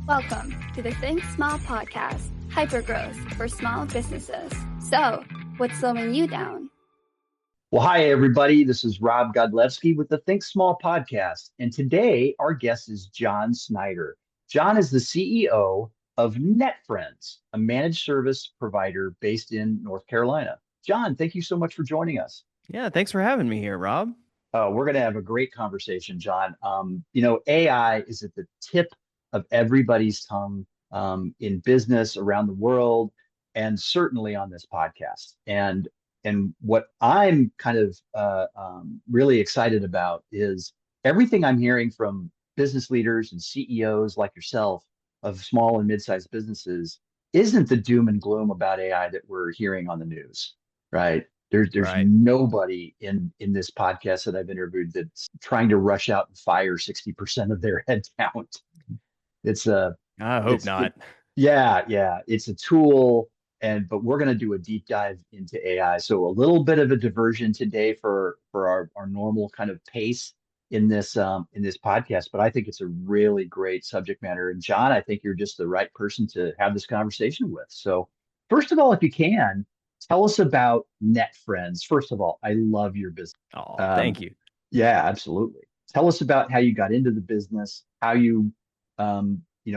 Welcome to the Think Small podcast, hypergrowth for small businesses. So, what's slowing you down? Well, hi, everybody. This is Rob Godlewski with the Think Small podcast. And today, our guest is John Snyder. John is the CEO of NetFriends, a managed service provider based in North Carolina. John, thank you so much for joining us. Yeah, thanks for having me here, Rob. We're going to have a great conversation, John. AI is at the tip of everybody's tongue in business around the world, and certainly on this podcast. And what I'm kind of really excited about is everything I'm hearing from business leaders and CEOs like yourself of small and mid-sized businesses isn't the doom and gloom about AI that we're hearing on the news, right? There's Right. nobody in this podcast that I've interviewed that's trying to rush out and fire 60% of their headcount. It's a I hope not. yeah, it's a tool, but we're going to do a deep dive into AI. So a little bit of a diversion today for our normal kind of pace in this podcast, but I think it's a really great subject matter. And John, I think you're just the right person to have this conversation with. So first of all, if you can, tell us about NetFriends. First of all, I love your business. Oh, Um, thank you. yeah, absolutely. Tell us about how you got into the business, how you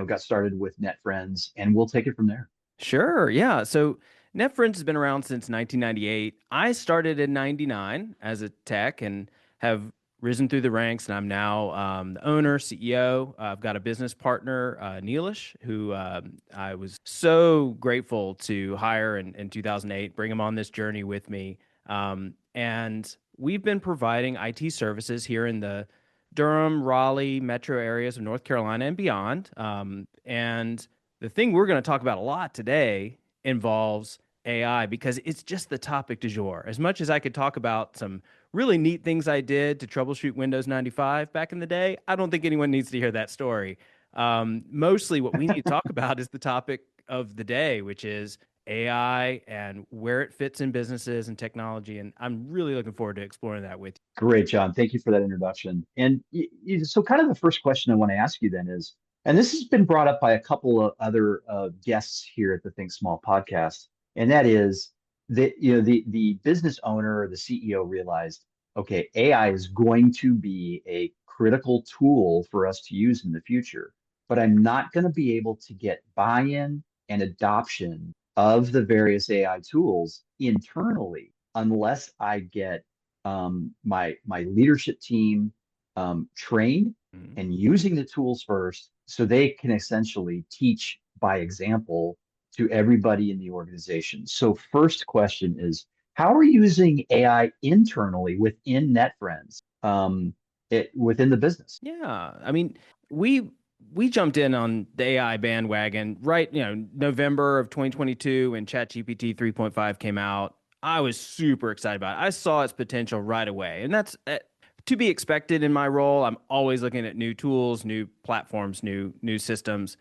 got started with NetFriends, and we'll take it from there. Sure. Yeah. So NetFriends has been around since 1998. I started in 99 as a tech and have risen through the ranks, and I'm now the owner, CEO. I've got a business partner, Neelish, who I was so grateful to hire in 2008, bring him on this journey with me. And we've been providing IT services here in the Durham, Raleigh metro areas of North Carolina and beyond. And the thing we're going to talk about a lot today involves AI because it's just the topic du jour. As much as I could talk about some really neat things I did to troubleshoot Windows 95 back in the day, I don't think anyone needs to hear that story. Mostly what we need to talk about is the topic of the day, which is AI and where it fits in businesses and technology. And I'm really looking forward to exploring that with you. Great, John. Thank you for that introduction. And so, kind of the first question I want to ask you then is, and this has been brought up by a couple of other guests here at the Think Small podcast, and that is that the business owner or the CEO realized, okay, AI is going to be a critical tool for us to use in the future, but I'm not going to be able to get buy-in and adoption of the various AI tools internally unless I get my leadership team trained Mhm. and using the tools first so they can essentially teach by example to everybody in the organization. So first question is, how are you using AI internally within NetFriends, within the business? Yeah, I mean, we jumped in on the AI bandwagon right, November of 2022 when ChatGPT 3.5 came out. I was super excited about it. I saw its potential right away, and that's to be expected in my role. I'm always looking at new tools, new platforms, new systems.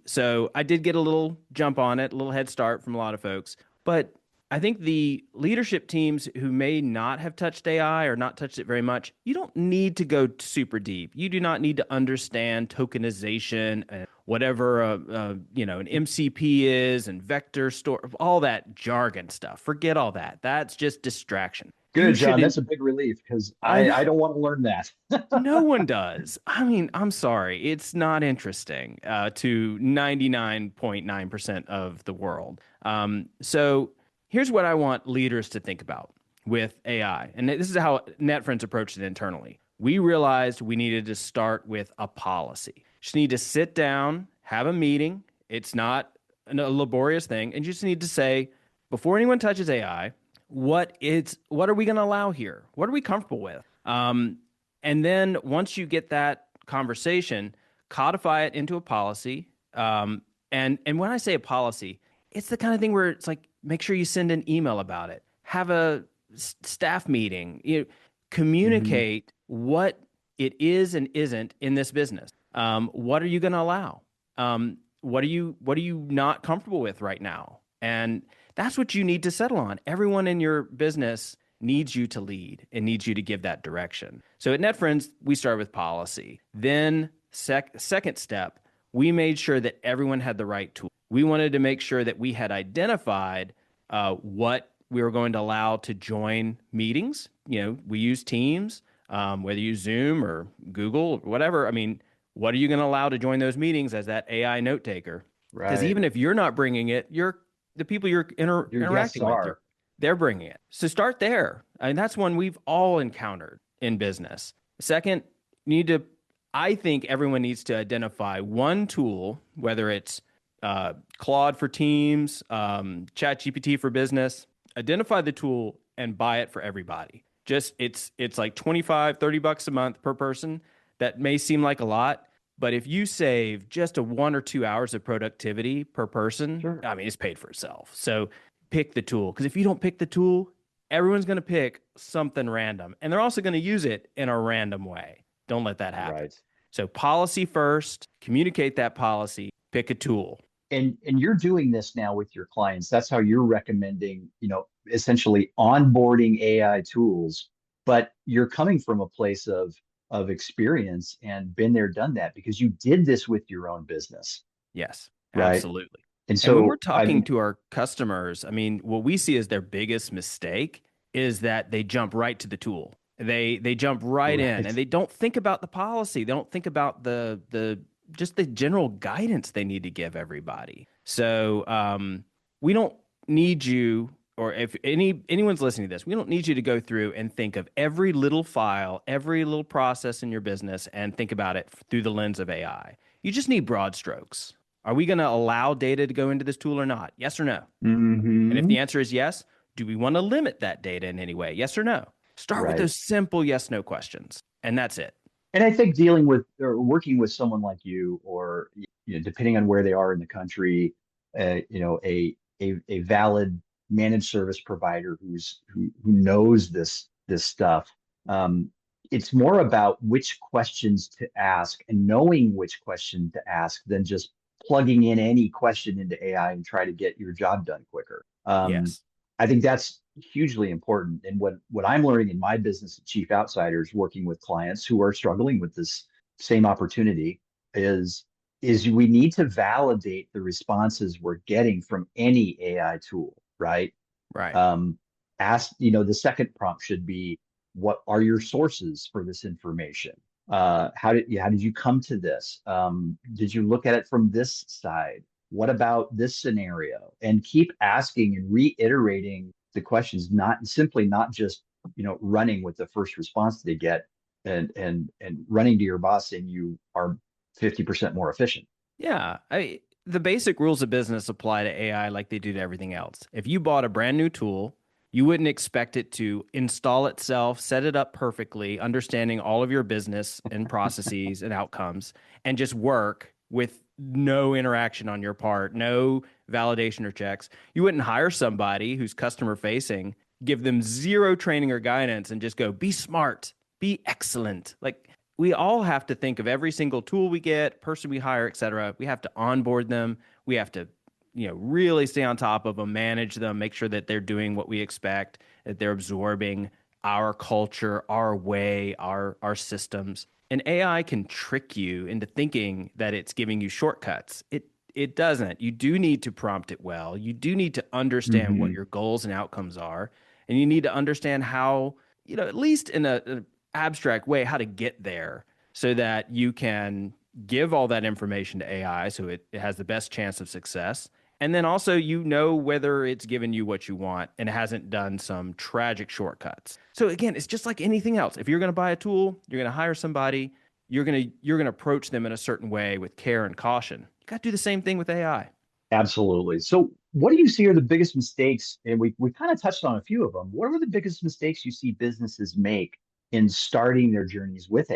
So I did get a little jump on it, a little head start from a lot of folks, but I think the leadership teams who may not have touched AI or not touched it very much, you don't need to go super deep. You do not need to understand tokenization and whatever an MCP is and vector store, all that jargon stuff. Forget all that. That's just distraction. You Good, John. shouldn't. That's a big relief because I know I don't want to learn that. no one does. I mean, I'm sorry. It's not interesting to 99.9% of the world. So here's what I want leaders to think about with AI. And this is how NetFriends approached it internally. We realized we needed to start with a policy. Just need to sit down, have a meeting. It's not a laborious thing. And you just need to say, before anyone touches AI, what are we going to allow here? What are we comfortable with? And then once you get that conversation, codify it into a policy. And when I say a policy, it's the kind of thing where it's like, make sure you send an email about it, have a staff meeting, Mhm. communicate what it is and isn't in this business. What are you going to allow? What are you not comfortable with right now? And that's what you need to settle on. Everyone in your business needs you to lead and needs you to give that direction. So at NetFriends, we start with policy. Then second step, we made sure that everyone had the right tool. We wanted to make sure that we had identified what we were going to allow to join meetings. We use Teams, whether you use Zoom or Google, or whatever. I mean, what are you going to allow to join those meetings as that AI note taker? Because Right. even if you're not bringing it, the people you're Your guests interacting with, are. they're bringing it. So start there. I mean, that's one we've all encountered in business. Second, I think everyone needs to identify one tool, whether it's Claude for Teams, ChatGPT for business, identify the tool and buy it for everybody. Just it's like 25, $30 a month per person. That may seem like a lot, but if you save just 1 or 2 hours of productivity per person, Sure. I mean, it's paid for itself. So pick the tool, because if you don't pick the tool, everyone's going to pick something random, and they're also going to use it in a random way. Don't let that happen. Right. So policy first, communicate that policy, pick a tool. And you're doing this now with your clients. That's how you're recommending, essentially onboarding AI tools, but you're coming from a place of experience and been there, done that, because you did this with your own business, Yes, right? absolutely. And And when we're so talking to our customers, I mean, what we see as their biggest mistake is that they jump right to the tool. They jump right in, and right, they don't think about the policy. They don't think about the just the general guidance they need to give everybody. So we don't need you, or if anyone's listening to this, we don't need you to go through and think of every little file, every little process in your business, and think about it through the lens of AI. You just need broad strokes. Are we going to allow data to go into this tool or not? Yes or no? And if hmm the answer is yes, do we want to limit that data in any way? Yes or no? Start with right. those simple yes no questions, and that's it. And I think dealing with or working with someone like you, or depending on where they are in the country, a valid managed service provider who knows this stuff. Um, it's more about which questions to ask and knowing which question to ask than just plugging in any question into AI and try to get your job done quicker. Yes. I think that's hugely important. And what I'm learning in my business at Chief Outsiders, working with clients who are struggling with this same opportunity, is we need to validate the responses we're getting from any AI tool, right? Right. Um, the second prompt should be, what are your sources for this information? How did you come to this? Did you look at it from this side? What about this scenario? And keep asking and reiterating the questions, not just running with the first response they get, and running to your boss saying you are 50% more efficient. Yeah. The basic rules of business apply to AI like they do to everything else. If you bought a brand new tool, you wouldn't expect it to install itself, set it up perfectly, understanding all of your business and processes and outcomes, and just work with no interaction on your part, no validation or checks. You wouldn't hire somebody who's customer facing, give them zero training or guidance, and just go, be smart, be excellent. Like, we all have to think of every single tool we get, person we hire, et cetera. We have to onboard them. We have to, really stay on top of them, manage them, make sure that they're doing what we expect, that they're absorbing our culture, our way, our systems. And AI can trick you into thinking that it's giving you shortcuts. It doesn't. You do need to prompt it well. You do need to understand what hmm your goals and outcomes are, and you need to understand how, at least in an abstract way, how to get there so that you can give all that information to AI so it has the best chance of success. And then also, whether it's given you what you want and hasn't done some tragic shortcuts. So again, it's just like anything else. If you're going to buy a tool, you're going to hire somebody, you're going to approach them in a certain way with care and caution. You got to do the same thing with AI. Absolutely. So, what do you see are the biggest mistakes? And we kind of touched on a few of them. What are the biggest mistakes you see businesses make in starting their journeys with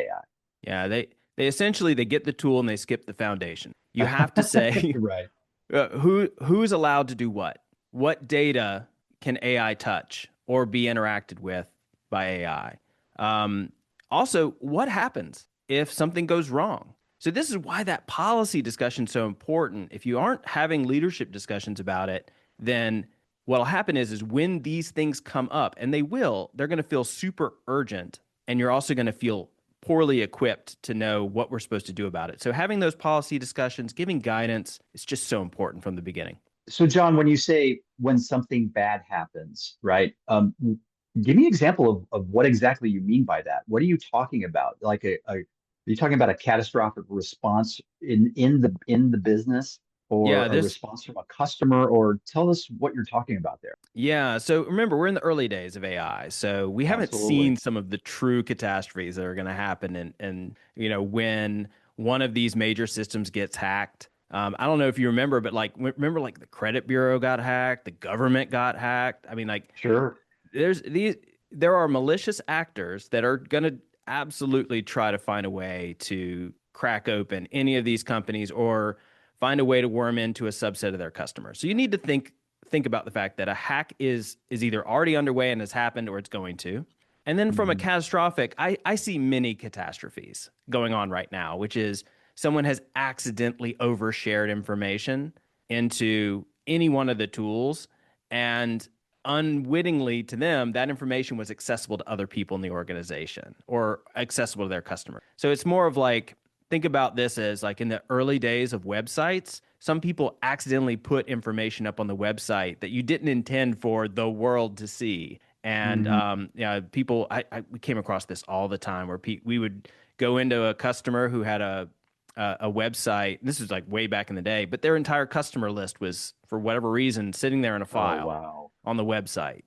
Yeah, they essentially they get the tool and they skip the foundation. You have to AI? say Right. who's allowed to do what? What data can AI touch or be interacted with by AI? Also, what happens if something goes wrong? So this is why that policy discussion is so important. If you aren't having leadership discussions about it, then what'll happen is when these things come up, and they will, they're going to feel super urgent, and you're also going to feel poorly equipped to know what we're supposed to do about it. So having those policy discussions, giving guidance is just so important from the beginning. So, John, when you say when something bad happens, right? Give me an example of what exactly you mean by that. What are you talking about? Like are you talking about a catastrophic response in the business, or Yeah, a response from a customer, or tell us what you're talking about there? Yeah. So remember, we're in the early days of AI. So we haven't Absolutely. seen some of the true catastrophes that are going to happen. And, when one of these major systems gets hacked, I don't know if you remember, but remember like the credit bureau got hacked, the government got hacked. I mean, like Sure. there are malicious actors that are going to absolutely try to find a way to crack open any of these companies or find a way to worm into a subset of their customers. So you need to think about the fact that a hack is either already underway and has happened or it's going to. And then from a Mhm. catastrophic, I see many catastrophes going on right now, which is someone has accidentally overshared information into any one of the tools, and unwittingly to them, that information was accessible to other people in the organization or accessible to their customer. So it's more of like, think about this as like in the early days of websites, some people accidentally put information up on the website that you didn't intend for the world to see. And Mhm. people, we came across this all the time where we would go into a customer who had a website. This was like way back in the day, but their entire customer list was, for whatever reason, sitting there in a Oh, file wow. on the website.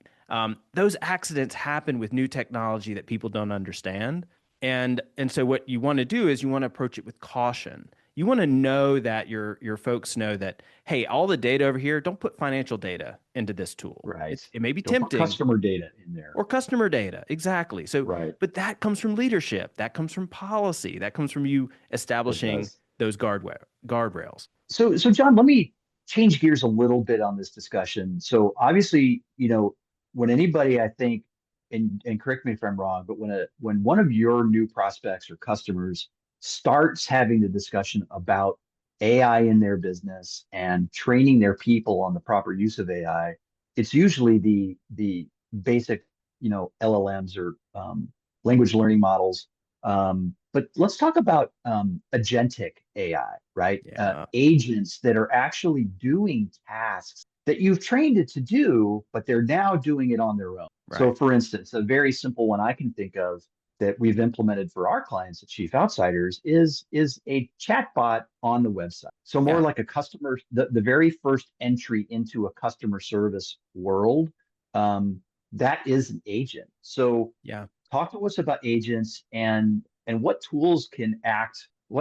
Those accidents happen with new technology that people don't understand. And so what you want to do is you want to approach it with caution. You want to know that your folks know that, hey, all the data over here, don't put financial data into this tool. Right. It may be Don't put tempting, customer data in there. or customer data. Exactly. So, Right. but that comes from leadership. That comes from policy. That comes from you It establishing does. those guardrails. So John, let me change gears a little bit on this discussion. So obviously, when anybody, I think, and correct me if I'm wrong, but when one of your new prospects or customers starts having the discussion about AI in their business and training their people on the proper use of AI, it's usually the basic, LLMs or language learning models. But let's talk about agentic AI, right? Yeah. Agents that are actually doing tasks that you've trained it to do, but they're now doing it on their own. So, Right. for instance, a very simple one I can think of that we've implemented for our clients at Chief Outsiders is a chatbot on the website. So more Yeah. like a customer, the very first entry into a customer service world, that is an agent. So Yeah. talk to us about agents and what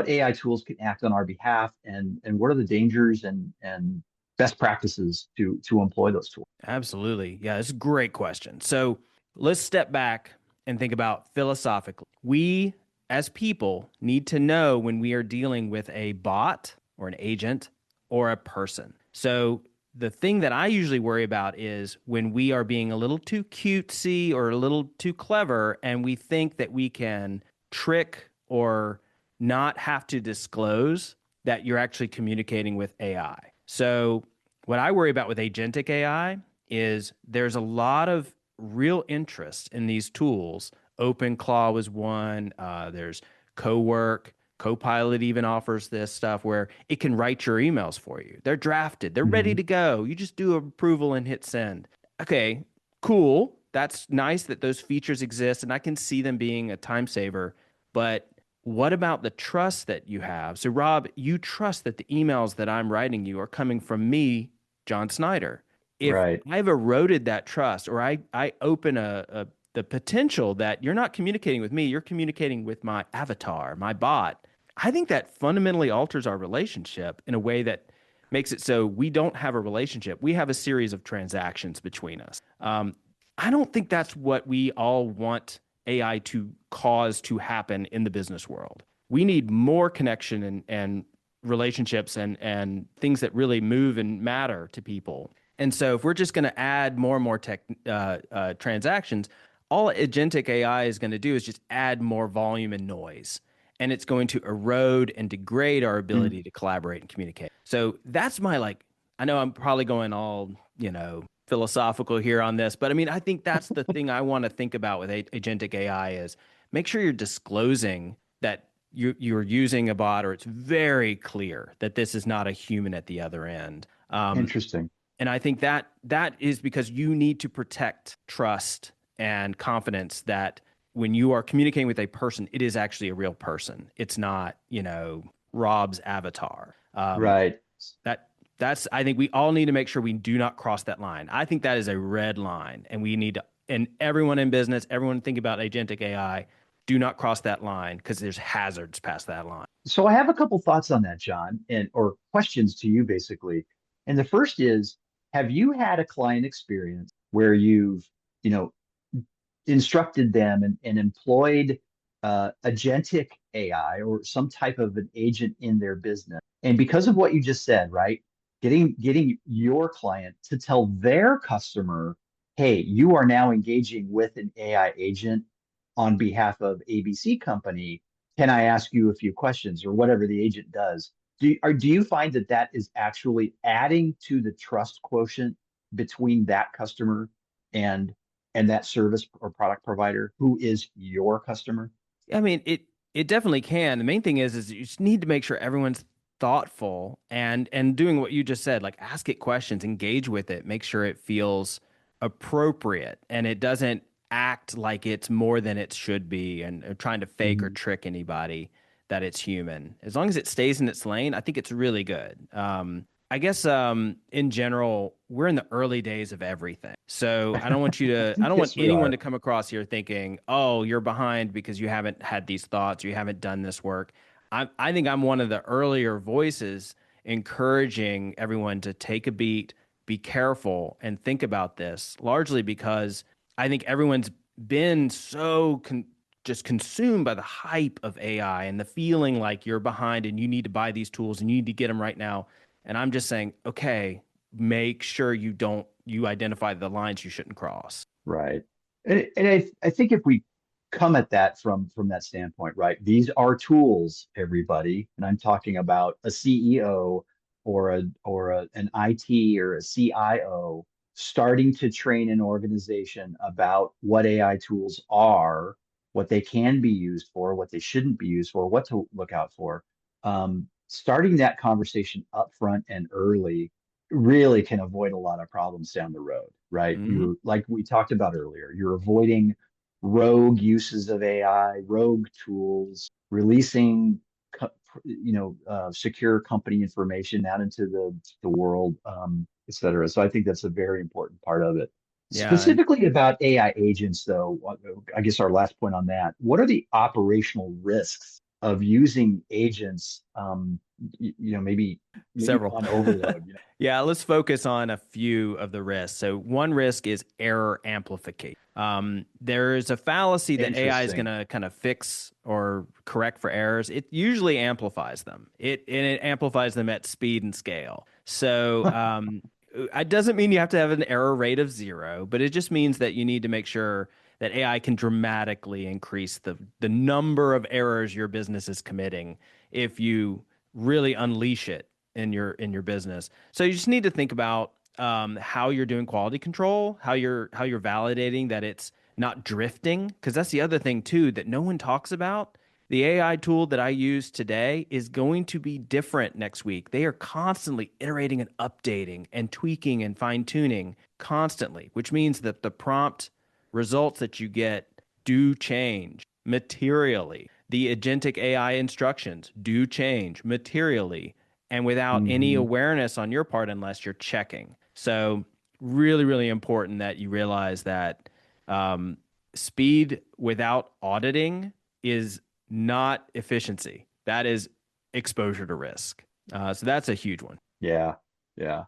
AI tools can act on our behalf, and what are the dangers and best practices to employ those tools. Absolutely. Yeah, it's a great question. So let's step back and think about philosophically. We, as people, need to know when we are dealing with a bot or an agent or a person. So the thing that I usually worry about is when we are being a little too cutesy or a little too clever and we think that we can trick or not have to disclose that you're actually communicating with AI. So what I worry about with agentic AI is there's a lot of real interest in these tools. OpenClaw was one. There's CoWork. Copilot even offers this stuff where it can write your emails for you. They're drafted. They're ready Mhm. to go. You just do approval and hit send. Okay, cool. That's nice that those features exist, and I can see them being a time saver. But what about the trust that you have? So, Rob, you trust that the emails that I'm writing you are coming from me, John Snyder. If Right. I've eroded that trust, or I open the potential that you're not communicating with me, you're communicating with my avatar, my bot, I think that fundamentally alters our relationship in a way that makes it so we don't have a relationship. We have a series of transactions between us. I don't think that's what we all want AI to cause to happen in the business world. We need more connection and relationships and things that really move and matter to people. And so, if we're just going to add more and more transactions, all agentic AI is going to do is just add more volume and noise. And it's going to erode and degrade our Mm. ability to collaborate and communicate. So that's my I know I'm probably going all, philosophical here on this, but I mean, I think that's the thing I want to think about with agentic AI is, make sure you're disclosing that you're using a bot, or it's very clear that this is not a human at the other end. Interesting. And I think that is because you need to protect trust and confidence that when you are communicating with a person, it is actually a real person. It's not, Rob's avatar. Right. That's I think we all need to make sure we do not cross that line. I think that is a red line, and we need to, and everyone in business, everyone think about agentic AI, do not cross that line because there's hazards past that line. So I have a couple thoughts on that, John, and or questions to you basically. And the first is, have you had a client experience where you've, you know, instructed them and employed agentic AI or some type of an agent in their business? And because of what you just said, right? Getting your client to tell their customer, hey, you are now engaging with an AI agent on behalf of ABC company. Can I ask you a few questions or whatever the agent does? Do you find that that is actually adding to the trust quotient between that customer and that service or product provider who is your customer? I mean, it definitely can. The main thing is you just need to make sure everyone's thoughtful and doing what you just said, like ask it questions, engage with it, make sure it feels appropriate and it doesn't act like it's more than it should be and trying to fake or Mhm. trick anybody that it's human. As long as it stays in its lane, I think it's really good. I guess in general, we're in the early days of everything. So I don't want Yes, we anyone are. to come across here thinking, oh, you're behind because you haven't had these thoughts, you haven't done this work. I think I'm one of the earlier voices encouraging everyone to take a beat, be careful, and think about this, largely because I think everyone's been so just consumed by the hype of AI and the feeling like you're behind and you need to buy these tools and you need to get them right now. And I'm just saying, okay, make sure you identify the lines you shouldn't cross. Right. And I think if we come at that from that standpoint, right? These are tools, everybody. And I'm talking about a CEO or an IT or a CIO starting to train an organization about what AI tools are, what they can be used for, what they shouldn't be used for, what to look out for. Starting that conversation up front and early really can avoid a lot of problems down the road, right? Hmm. You're like we talked about earlier, you're avoiding rogue uses of AI, rogue tools, releasing secure company information out into the world, et cetera. So I think that's a very important part of it. Yeah. And Specifically about AI agents, though, I guess our last point on that, what are the operational risks of using agents, maybe several. on overload? Yeah, let's focus on a few of the risks. So one risk is error amplification. There is a fallacy that AI is going Interesting. to kind of fix or correct for errors. It usually amplifies them. It amplifies them at speed and scale. So it doesn't mean you have to have an error rate of zero, but it just means that you need to make sure that AI can dramatically increase the number of errors your business is committing if you really unleash it in your business. So you just need to think about how you're doing quality control, how you're validating that it's not drifting, because that's the other thing too that no one talks about. The AI tool that I use today is going to be different next week. They are constantly iterating and updating and tweaking and fine tuning constantly, which means that the prompt results that you get do change materially. The agentic AI instructions do change materially and without any Hmm. awareness on your part unless you're checking. So, really, really important that you realize that um, speed without auditing is not efficiency. That is exposure to risk. So that's a huge one. Yeah, yeah.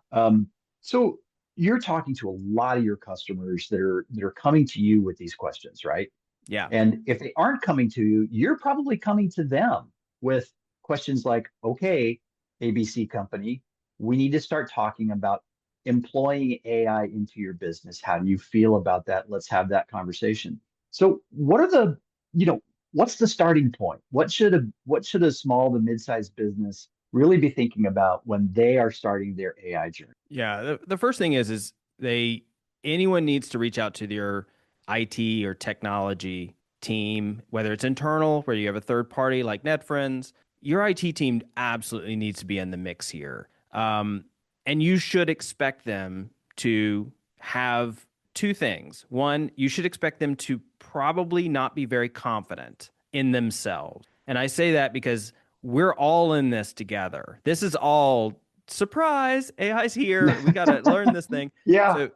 So you're talking to a lot of your customers that are coming to you with these questions, right? Yeah. And if they aren't coming to you, you're probably coming to them with questions like, okay, ABC company, we need to start talking about employing AI into your business. How do you feel about that? Let's have that conversation. So what are what's the starting point? What should a small to mid-sized business really be thinking about when they are starting their AI journey? Yeah. The first thing is anyone needs to reach out to their IT or technology team, whether it's internal, where you have a third party like NetFriends, your IT team absolutely needs to be in the mix here. And you should expect them to have two things. One, you should expect them to probably not be very confident in themselves. And I say that because we're all in this together. This is all surprise. AI's here. We got to learn this thing. Yeah.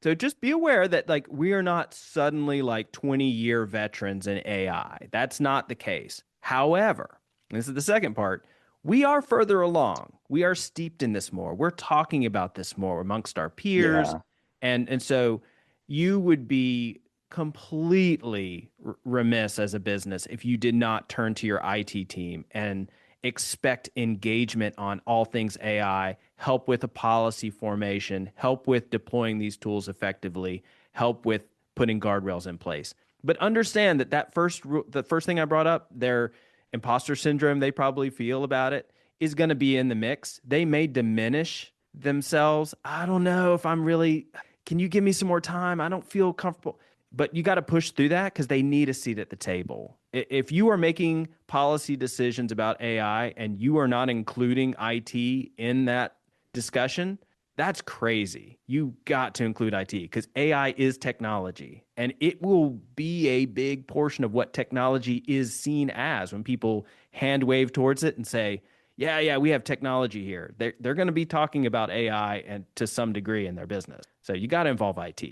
So just be aware that like we are not suddenly like 20-year veterans in AI. That's not the case. However, this is the second part. We are further along. We are steeped in this more. We're talking about this more amongst our peers. Yeah. And so you would be completely remiss as a business if you did not turn to your IT team and expect engagement on all things AI, help with a policy formation, help with deploying these tools effectively, help with putting guardrails in place. But understand that the first thing I brought up, their imposter syndrome they probably feel about it, is going to be in the mix. They may diminish themselves. I don't know if I'm really, can you give me some more time? I don't feel comfortable. But you got to push through that because they need a seat at the table. If you are making policy decisions about AI and you are not including IT in that discussion, that's crazy. You got to include IT because AI is technology and it will be a big portion of what technology is seen as when people hand wave towards it and say, yeah, we have technology here. They're going to be talking about AI and to some degree in their business. So you got to involve IT.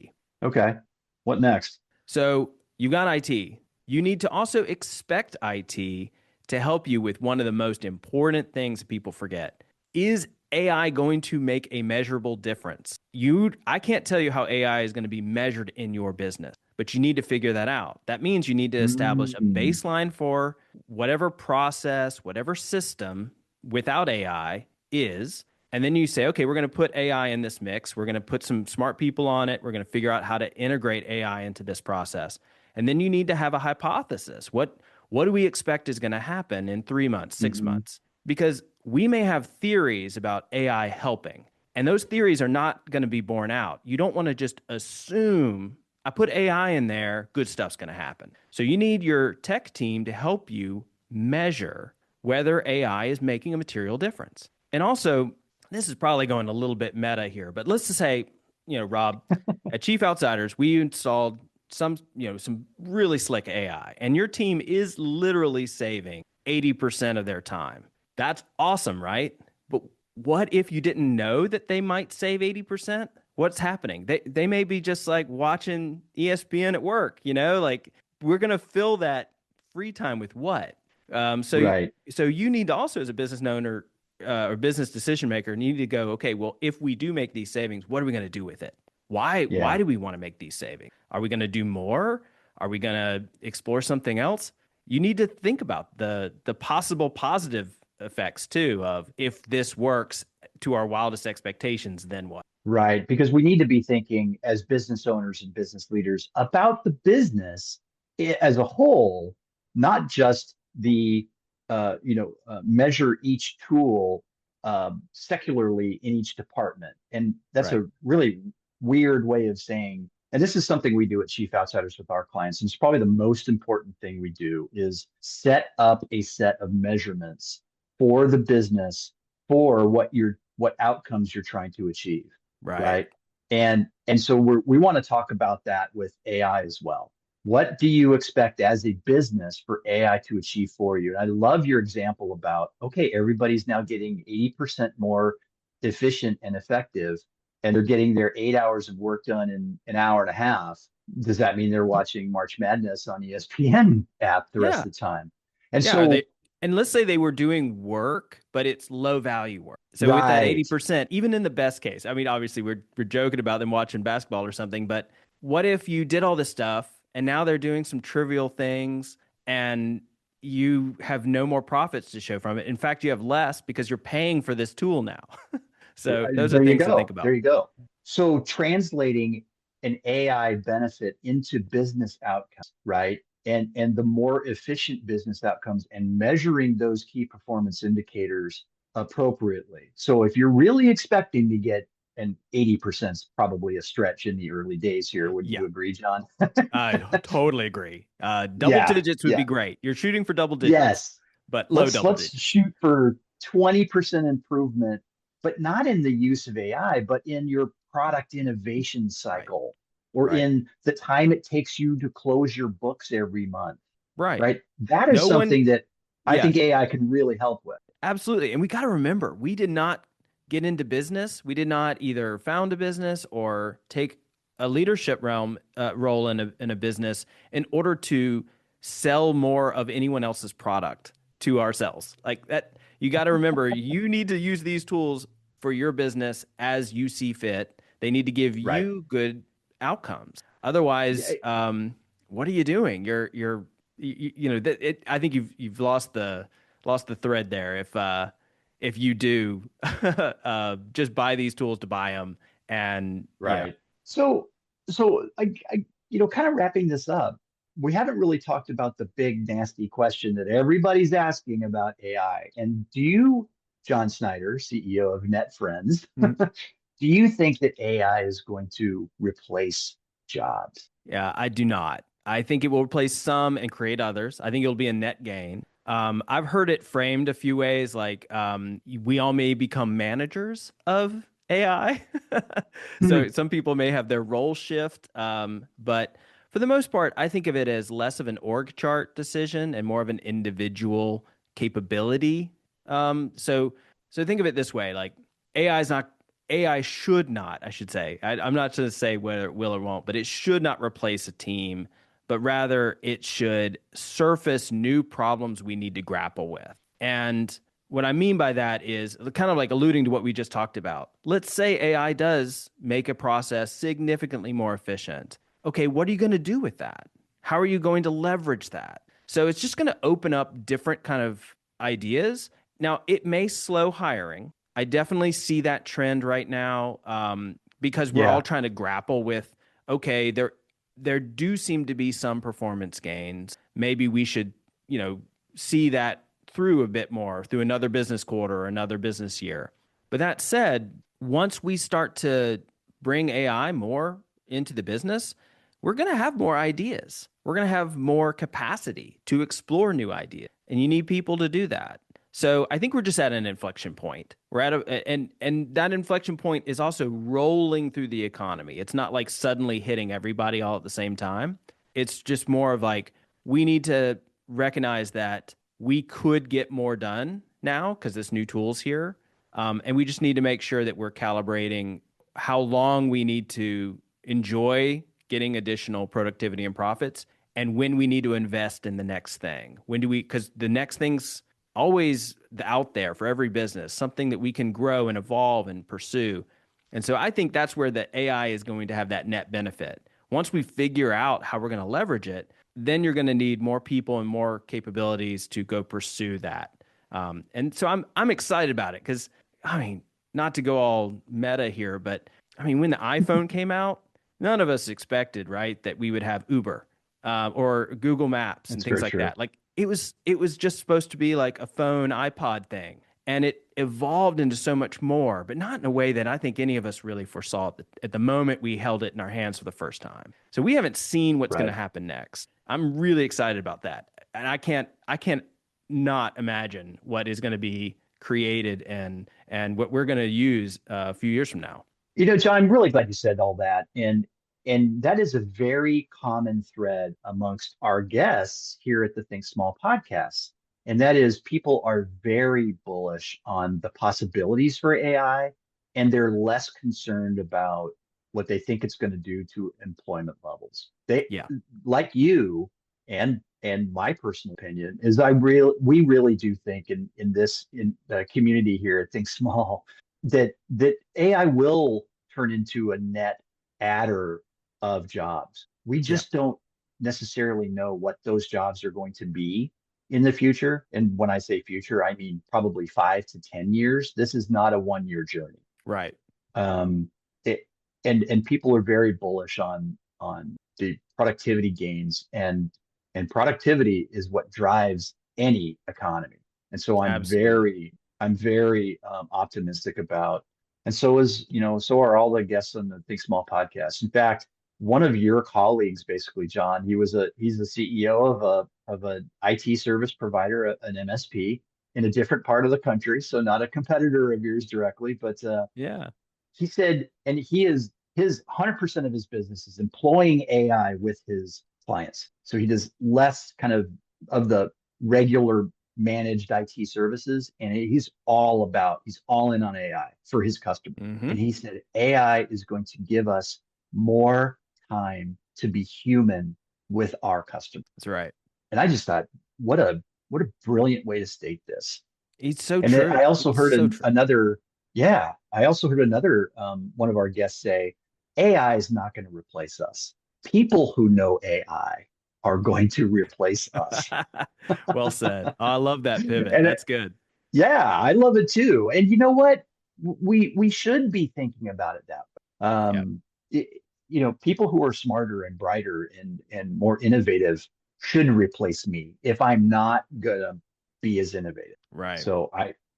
Okay. What next? So you got IT. You need to also expect IT to help you with one of the most important things people forget. Is AI going to make a measurable difference? I can't tell you how AI is going to be measured in your business, but you need to figure that out. That means you need to establish a Mm. baseline for whatever process, whatever system without AI is. And then you say, okay, we're going to put AI in this mix. We're going to put some smart people on it. We're going to figure out how to integrate AI into this process. And then you need to have a hypothesis. What do we expect is going to happen in 3 months, 6 Mhm. months? Because we may have theories about AI helping, and those theories are not going to be borne out. You don't want to just assume, I put AI in there, good stuff's going to happen. So you need your tech team to help you measure whether AI is making a material difference. And also, this is probably going a little bit meta here, but let's just say, Rob, at Chief Outsiders, we installed some really slick AI, and your team is literally saving 80% of their time. That's awesome, right? But what if you didn't know that they might save 80%? What's happening? They may be just like watching ESPN at work, like we're going to fill that free time with what? Right. So you need to also, as a business owner or business decision maker, need to go, okay, well, if we do make these savings, what are we going to do with it? Why Yeah. do we want to make these savings? Are we going to do more? Are we going to explore something else? You need to think about the possible positive effects too of if this works to our wildest expectations, then what? Right. Because we need to be thinking as business owners and business leaders about the business as a whole, not just the, measure each tool secularly in each department. And that's Right. a really weird way of saying, and this is something we do at Chief Outsiders with our clients. And it's probably the most important thing we do is set up a set of measurements for the business for what outcomes you're trying to achieve. Right. Right. And so we want to talk about that with AI as well. What do you expect as a business for AI to achieve for you? And I love your example about, okay, everybody's now getting 80% more efficient and effective, and they're getting their 8 hours of work done in an hour and a half. Does that mean they're watching March Madness on ESPN app the rest Yeah. of the time? And Yeah. so, And let's say they were doing work, but it's low value work. So with that right. 80%, even in the best case, I mean, obviously we're joking about them watching basketball or something, but what if you did all this stuff and now they're doing some trivial things and you have no more profits to show from it? In fact, you have less because you're paying for this tool now. So those are There you things to think go. There about. you go. So translating an AI benefit into business outcomes, right? And the more efficient business outcomes and measuring those key performance indicators appropriately. So if you're really expecting to get and 80% is probably a stretch in the early days here. Wouldn't Yeah, you agree, John? I totally agree. Double Yeah, digits would be yeah. great. You're shooting for double digits, Yes. but low Let's double let's digits. shoot for 20% improvement, but not in the use of AI, but in your product innovation Right, cycle or right, in the time it takes you to close your books every month, right. right? That is No one, something that I yeah, think AI can really help with. absolutely. And we got to remember, we did not get into business. We did not either found a business or take a leadership role in a business in order to sell more of anyone else's product to ourselves. Like that, you got to remember, you need to use these tools for your business as you see fit. They need to give Right. you good outcomes. Yeah, Otherwise, what are you doing? I think you've lost the thread there if you do just buy these tools to buy them. And yeah. right. So kind of wrapping this up, we haven't really talked about the big nasty question that everybody's asking about AI. And do you, John Snyder, CEO of NetFriends, Mhm. do you think that AI is going to replace jobs? Yeah, I do not. I think it will replace some and create others. I think it'll be a net gain. I've heard it framed a few ways, like we all may become managers of AI. So Hmm. some people may have their role shift, but for the most part, I think of it as less of an org chart decision and more of an individual capability. So think of it this way: like AI is not AI should not, I should say. I'm not going to say whether it will or won't, but it should not replace a team, but rather it should surface new problems we need to grapple with. And what I mean by that is kind of like alluding to what we just talked about. Let's say AI does make a process significantly more efficient. Okay, what are you going to do with that? How are you going to leverage that? So it's just going to open up different kind of ideas. Now, it may slow hiring. I definitely see that trend right now, because we're all Yeah. trying to grapple with, okay, there do seem to be some performance gains. Maybe we should, see that through a bit more through another business quarter or another business year. But that said, once we start to bring AI more into the business, we're going to have more ideas. We're going to have more capacity to explore new ideas. And you need people to do that. So I think we're just at an inflection point. We're at and that inflection point is also rolling through the economy. It's not like suddenly hitting everybody all at the same time. It's just more of like we need to recognize that we could get more done now because this new tool's here. And we just need to make sure that we're calibrating how long we need to enjoy getting additional productivity and profits and when we need to invest in the next thing. When do we, because the next thing's always out there for every business, something that we can grow and evolve and pursue. And so I think that's where the AI is going to have that net benefit. Once we figure out how we're going to leverage it, then you're going to need more people and more capabilities to go pursue that. And so I'm excited about it because I mean, not to go all meta here, but I mean, when the iPhone came out, none of us expected, right, that we would have Uber or Google Maps and That's things very like true. that. Like it was just supposed to be like a phone iPod thing, and it evolved into so much more, but not in a way that I think any of us really foresaw at the moment we held it in our hands for the first time. So we haven't seen what's going to Right. happen next. I'm really excited about that, and I can't not imagine what is going to be created and what we're going to use a few years from now. John, I'm really glad you said all that. And that is a very common thread amongst our guests here at the Think Small podcast. And that is people are very bullish on the possibilities for AI, and they're less concerned about what they think it's going to do to employment levels. They, Yeah, like you, and my personal opinion is we really do think in the community here at Think Small that AI will turn into a net adder of jobs. We yeah, just don't necessarily know what those jobs are going to be in the future. And when I say future, I mean probably 5 to 10 years. This is not a 1 year journey. right. Um, it, and people are very bullish on the productivity gains, and productivity is what drives any economy. And so Absolutely. I'm very optimistic about And so are all the guests on the Think Small podcast. In fact, one of your colleagues, basically, John, he's the CEO of a IT service provider, an MSP in a different part of the country. So not a competitor of yours directly, but Yeah. he said, and his 100% of his business is employing AI with his clients. So he does less of the regular managed IT services, and he's all in on AI for his customer. Hmm. And he said AI is going to give us more time to be human with our customers. That's right. And I just thought, what a what a brilliant way to state this. It's so And then true. I also It's heard so true. another, yeah, I also heard another one of our guests say, AI is not going to replace us. People who know AI are going to replace us. Well said. Oh, I love that pivot. And That's good. yeah, I love it too. And you know what? We should be thinking about it that way. Yeah. It, people who are smarter and brighter and more innovative shouldn't replace me if I'm not gonna be as innovative. Right. So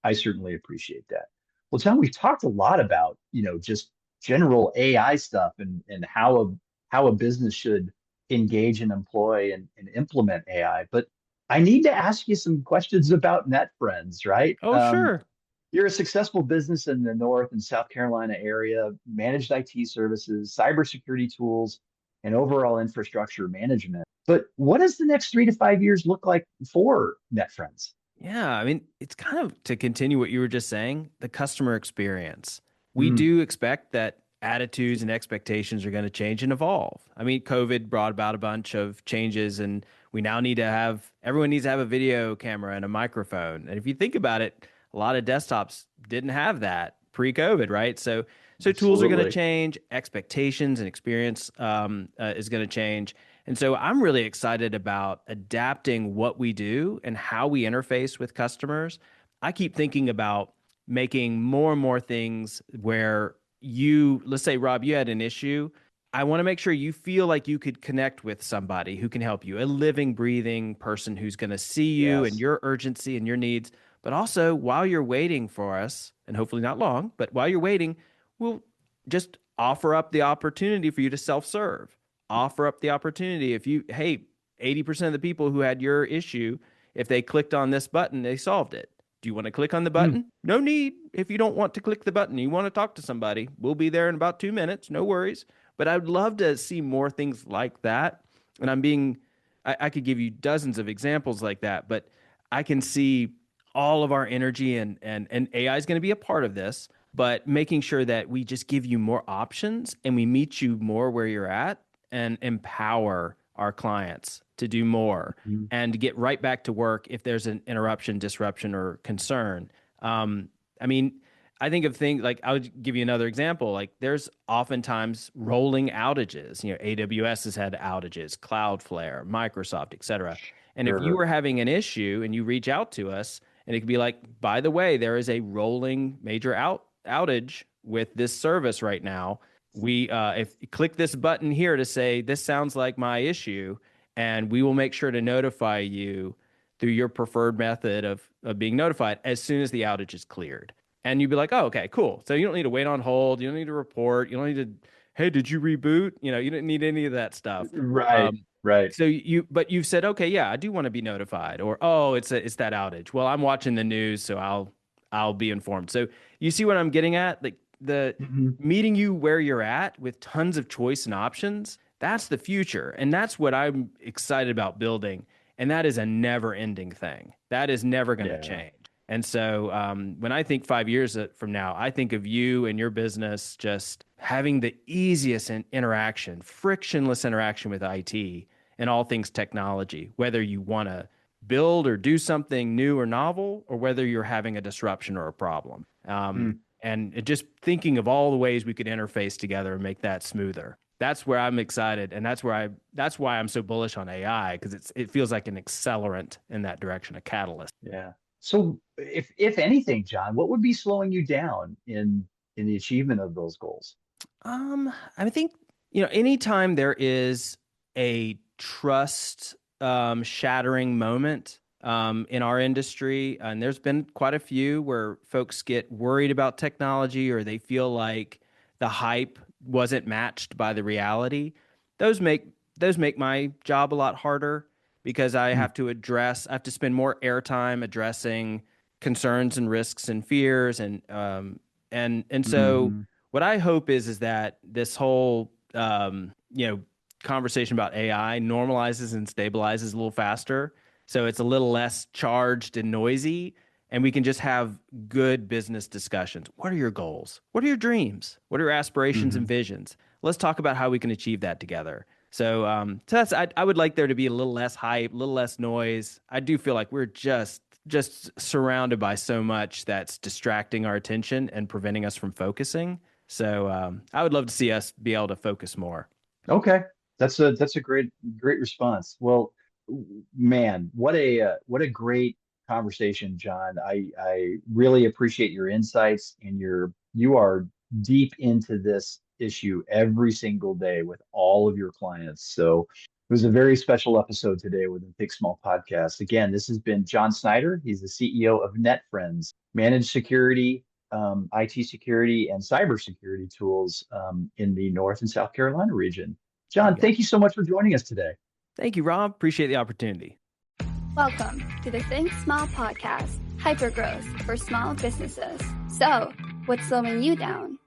I certainly appreciate that. Well, John, we've talked a lot about, just general AI stuff and how a business should engage and employ and implement AI. But I need to ask you some questions about NetFriends, right? Oh, sure. You're a successful business in the North and South Carolina area, managed IT services, cybersecurity tools, and overall infrastructure management. But what does the next 3 to 5 years look like for NetFriends? Yeah, I mean, it's kind of to continue what you were just saying, the customer experience. We Mm, do expect that attitudes and expectations are going to change and evolve. I mean, COVID brought about a bunch of changes, and we now need to have everyone needs to have a video camera and a microphone. And if you think about it, a lot of desktops didn't have that pre-COVID, right? So tools are going to absolutely. change, expectations and experience is going to change. And so I'm really excited about adapting what we do and how we interface with customers. I keep thinking about making more and more things where let's say, Rob, you had an issue. I want to make sure you feel like you could connect with somebody who can help you, a living, breathing person who's going to see you and Yes. your urgency and your needs. But also, while you're waiting for us, and hopefully not long, but while you're waiting, we'll just offer up the opportunity for you to self serve, offer up the opportunity. If you, hey, 80% of the people who had your issue, if they clicked on this button, they solved it. Do you want to click on the Mm, button? No need. If you don't want to click the button, you want to talk to somebody, we'll be there in about 2 minutes. No worries. But I'd love to see more things like that. And I could give you dozens of examples like that, but I can see all of our energy and AI is going to be a part of this, but making sure that we just give you more options and we meet you more where you're at and empower our clients to do more mm, and to get right back to work if there's an interruption, disruption, or concern. I mean, I think of things like I would give you another example. Like there's oftentimes rolling outages. AWS has had outages, Cloudflare, Microsoft, et cetera. And if you sure. were having an issue and you reach out to us, and it could be like, by the way, there is a rolling major outage with this service right now. If you click this button here to say this sounds like my issue, and we will make sure to notify you through your preferred method of being notified as soon as the outage is cleared. And you'd be like, oh, okay, cool. So you don't need to wait on hold. You don't need to report. You don't need to, hey, did you reboot? You didn't need any of that stuff. Right. Um, Right. but you've said, okay, yeah, I do want to be notified, or oh, it's that outage. Well, I'm watching the news, so I'll be informed. So you see what I'm getting at? Like the Mhm. meeting you where you're at with tons of choice and options, that's the future. And that's what I'm excited about building. And that is a never ending thing. That is never going to Yeah. change. And so when I think 5 years from now, I think of you and your business just having the easiest interaction, frictionless interaction with IT and all things technology, whether you want to build or do something new or novel, or whether you're having a disruption or a problem. Mm, And just thinking of all the ways we could interface together and make that smoother. That's where I'm excited, and that's why I'm so bullish on AI, because it feels like an accelerant in that direction, a catalyst. yeah. So if anything, John, what would be slowing you down in the achievement of those goals? I think, anytime there is a trust shattering moment, in our industry. And there's been quite a few where folks get worried about technology or they feel like the hype wasn't matched by the reality. Those make my job a lot harder because I have to spend more airtime addressing concerns and risks and fears and so what I hope is that this whole conversation about AI normalizes and stabilizes a little faster, so it's a little less charged and noisy, and we can just have good business discussions. What are your goals? What are your dreams? What are your aspirations and visions? Let's talk about how we can achieve that together. So, I would like there to be a little less hype, a little less noise. I do feel like we're just surrounded by so much that's distracting our attention and preventing us from focusing. So, I would love to see us be able to focus more. Okay, that's a great response. Well, man, what a great conversation, John. I really appreciate your insights and you are deep into this issue every single day with all of your clients. So it was a very special episode today with the Think Small podcast. Again, this has been John Snyder. He's the CEO of NetFriends, managed security, IT security, and cybersecurity tools in the North and South Carolina region. John, thank you so much for joining us today. Thank you, Rob. Appreciate the opportunity. Welcome to the Think Small podcast, hypergrowth for small businesses. So, what's slowing you down?